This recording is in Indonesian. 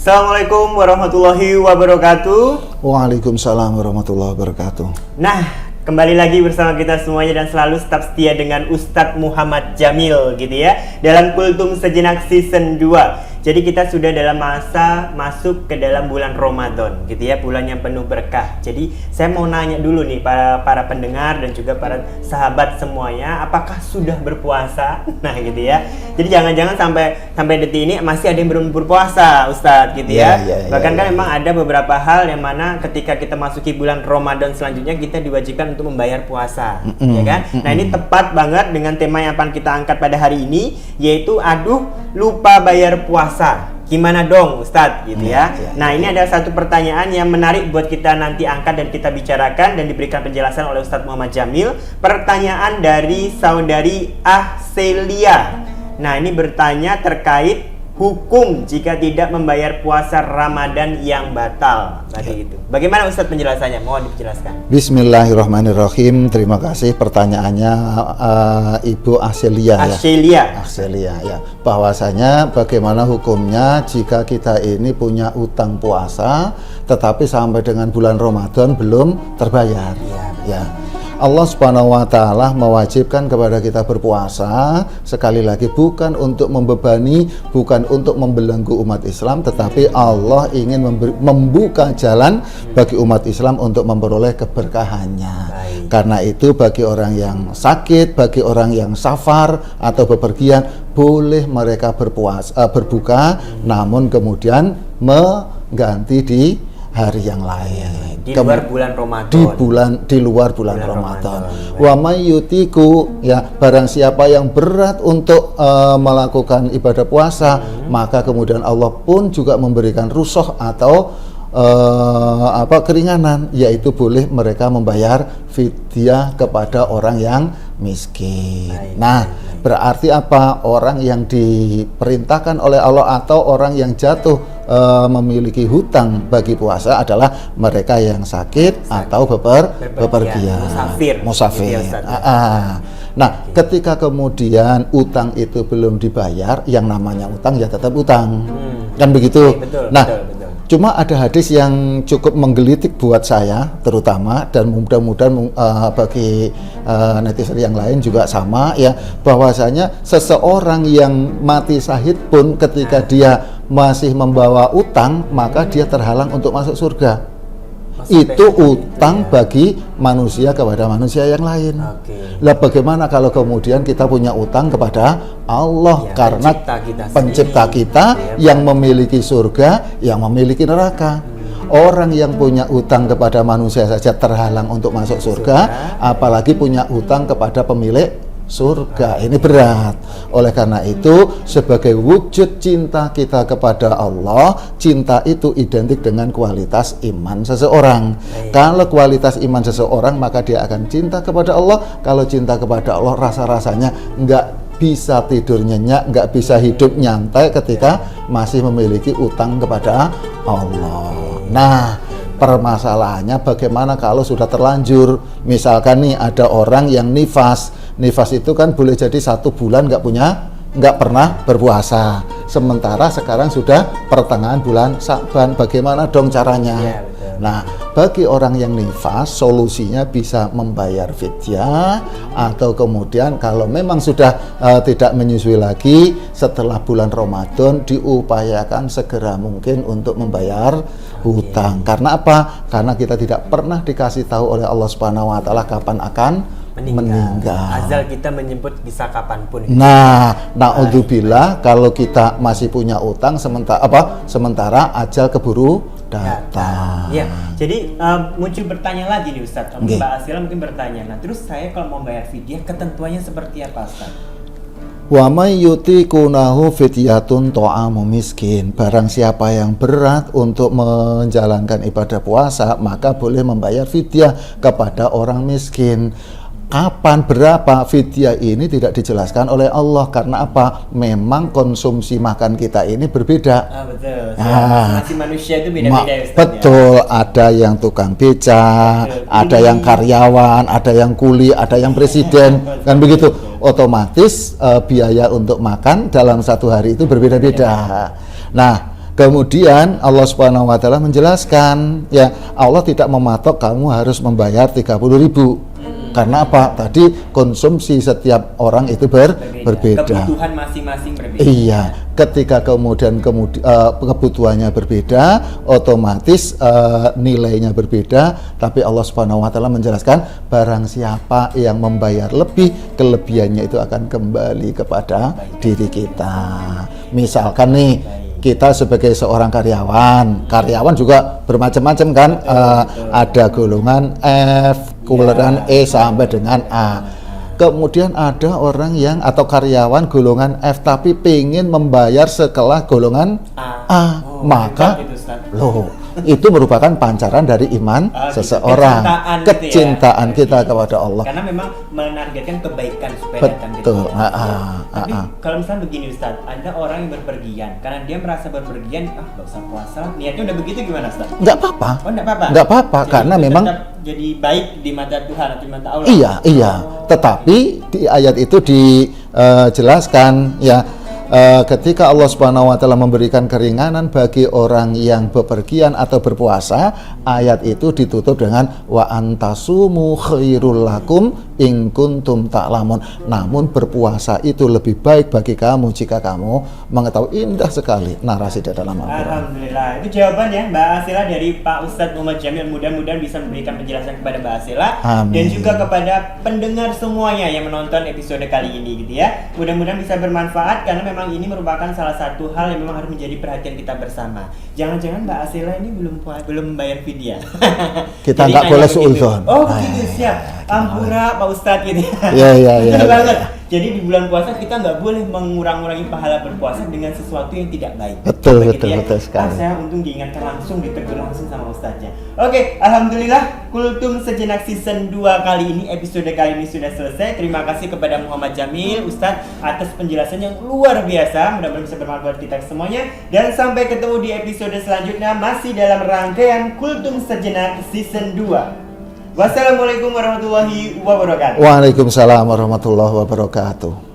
Assalamualaikum warahmatullahi wabarakatuh. Waalaikumsalam warahmatullahi wabarakatuh. Nah, kembali lagi bersama kita semuanya dan selalu tetap setia dengan Ustadz Muhammad Jamil gitu ya, dalam Kultum Sejenak Season 2. Jadi kita sudah dalam masa masuk ke dalam bulan Ramadan gitu ya, bulan yang penuh berkah. Jadi saya mau nanya dulu nih para pendengar dan juga para sahabat semuanya, apakah sudah berpuasa? Nah gitu ya. Jadi jangan-jangan sampai detik ini masih ada yang belum berpuasa, Ustadz gitu ya. Bahkan kan memang ada beberapa hal yang mana ketika kita masuki bulan Ramadan selanjutnya kita diwajibkan untuk membayar puasa, ya kan? Nah ini tepat banget dengan tema yang akan kita angkat pada hari ini, yaitu lupa bayar puasa. Gimana dong Ustadz gitu ya. Nah ini ada satu pertanyaan yang menarik buat kita nanti angkat dan kita bicarakan dan diberikan penjelasan oleh Ustadz Muhammad Jamil. Pertanyaan dari saudari Ahselia. Nah ini bertanya terkait hukum jika tidak membayar puasa Ramadan yang batal. Tadi itu. Bagaimana Ustadz penjelasannya? Mohon dijelaskan. Bismillahirrahmanirrahim. Terima kasih pertanyaannya Ibu Ahselia ya. Ahselia ya. Bahwasanya bagaimana hukumnya jika kita ini punya utang puasa tetapi sampai dengan bulan Ramadan belum terbayar. Ya. Allah Subhanahu wa Ta'ala mewajibkan kepada kita berpuasa, sekali lagi bukan untuk membebani, bukan untuk membelenggu umat Islam, tetapi Allah ingin membuka jalan bagi umat Islam untuk memperoleh keberkahannya. Karena itu bagi orang yang sakit, bagi orang yang safar atau bepergian, boleh mereka berbuka, namun kemudian mengganti di hari yang lain. Di luar bulan Ramadan. Di luar bulan Ramadan. Wa may yutiku, ya, barang siapa yang berat untuk melakukan ibadah puasa, maka kemudian Allah pun juga memberikan rukhsah atau keringanan, yaitu boleh mereka membayar fidyah kepada orang yang miskin. Nah, berarti apa? Orang yang diperintahkan oleh Allah atau orang yang jatuh memiliki hutang bagi puasa adalah mereka yang sakit atau bepergian, musafir. Nah, ketika kemudian utang itu belum dibayar, yang namanya utang ya tetap utang, kan begitu. Betul. Cuma ada hadis yang cukup menggelitik buat saya terutama, dan mudah-mudahan bagi netizen yang lain juga sama ya, bahwasanya seseorang yang mati syahid pun ketika dia masih membawa utang, maka dia terhalang untuk masuk surga. Itu utang bagi manusia kepada manusia yang lain. Lah bagaimana kalau kemudian kita punya utang kepada Allah, karena pencipta kita yang memiliki surga, yang memiliki neraka. Orang yang punya utang kepada manusia saja terhalang untuk masuk surga, apalagi punya utang kepada pemilik surga. Ini berat. Oleh karena itu, sebagai wujud cinta kita kepada Allah, cinta itu identik dengan kualitas iman seseorang. Kalau kualitas iman seseorang, maka dia akan cinta kepada Allah. Kalau cinta kepada Allah, rasa-rasanya nggak bisa tidur nyenyak, nggak bisa hidup nyantai ketika masih memiliki utang kepada Allah. Nah, permasalahannya bagaimana kalau sudah terlanjur. Misalkan nih ada orang yang nifas itu kan boleh jadi 1 bulan nggak pernah berpuasa, sementara sekarang sudah pertengahan bulan Sya'ban. Bagaimana dong caranya? Nah, bagi orang yang nifas, solusinya bisa membayar fidyah, atau kemudian kalau memang sudah tidak menyusui lagi, setelah bulan Ramadan diupayakan segera mungkin untuk membayar hutang. Karena apa? Karena kita tidak pernah dikasih tahu oleh Allah Subhanahu wa Ta'ala kapan akan meninggal. Azal kita menyebut bisa kapanpun. Nah, naudzubillah kalau kita masih punya utang sementara ajal keburu datang. Ya, jadi muncul bertanya lagi nih Ustadz. Mbak Asila mungkin bertanya. Nah, terus saya kalau mau bayar fidyah, ketentuannya seperti apa, Ustadz? Wa may yutiqunahu fidyatun ta'amu miskin. Barang siapa yang berat untuk menjalankan ibadah puasa, maka boleh membayar fidyah kepada orang miskin. Kapan, berapa fidyah ini tidak dijelaskan oleh Allah. Karena apa? Memang konsumsi makan kita ini berbeda. Betul. Nah, Masing manusia itu beda-beda ya, Ustaz, betul, ada yang tukang beca, ada yang karyawan, ada yang kuli, ada yang presiden, kan begitu. Otomatis biaya untuk makan dalam satu hari itu berbeda-beda. Nah, kemudian Allah Subhanahu wa taala menjelaskan, ya, Allah tidak mematok kamu harus membayar 30.000. Karena apa? Tadi konsumsi setiap orang itu berbeda. Kebutuhan masing-masing berbeda. Iya, ketika kemudian kebutuhannya berbeda, otomatis nilainya berbeda. Tapi Allah Subhanahu wa taala menjelaskan, barang siapa yang membayar lebih, kelebihannya itu akan kembali kepada diri kita. Misalkan nih, kita sebagai seorang karyawan juga bermacam-macam kan, ada golongan F, kemudian E sampai dengan A. Kemudian ada orang yang atau karyawan golongan F tapi pengen membayar sekelas golongan A, maka itu merupakan pancaran dari iman seseorang, kecintaan kita kepada Allah. Karena memang menargetkan kebaikan supaya datang dari Betul. Allah. Tapi kalau misalnya begini Ustaz, ada orang yang berpergian karena dia merasa berpergian, nggak usah puasa, niatnya udah begitu, gimana Ustaz? Nggak apa-apa. Oh, nggak apa-apa. Nggak apa-apa, Jadi karena memang jadi baik di mata Tuhan atau di mata Allah. Iya. Tetapi di ayat itu dijelaskan, ya, ketika Allah Subhanahu wa taala memberikan keringanan bagi orang yang bepergian atau berpuasa, ayat itu ditutup dengan wa antasumu khairul lakum in kuntum ta'lamun. Namun berpuasa itu lebih baik bagi kamu jika kamu mengetahui. Indah sekali narasi di dalam Al-Qur'an. Alhamdulillah. Itu jawaban ya Mbak Asila dari Pak Ustadz Muhammad Jamil. Mudah-mudahan bisa memberikan penjelasan kepada Mbak Asila. Amin. Dan juga kepada pendengar semuanya yang menonton episode kali ini gitu ya. Mudah-mudahan bisa bermanfaat karena memang ini merupakan salah satu hal yang memang harus menjadi perhatian kita bersama. Jangan-jangan Mbak Asila ini belum bayar fidyah. Kita Jadi nggak boleh begitu. suudzon. Oh begitu, siap. Ampura Pak Ustadz gitu. Iya. Betul banget. Jadi di bulan puasa kita nggak boleh mengurang-urangi pahala berpuasa dengan sesuatu yang tidak baik. Betul Ah, sekali. saya untung diingatkan langsung, ditegur langsung sama Ustaznya. Oke, alhamdulillah Kultum Sejenak season 2 kali ini, episode kali ini sudah selesai. Terima kasih kepada Muhammad Jamil Ustadz atas penjelasan yang luar biasa. Mudah-mudahan bisa bermanfaat kita semuanya. Dan sampai ketemu di episode selanjutnya masih dalam rangkaian Kultum Sejenak season 2. Wassalamualaikum warahmatullahi wabarakatuh. Waalaikumsalam warahmatullahi wabarakatuh.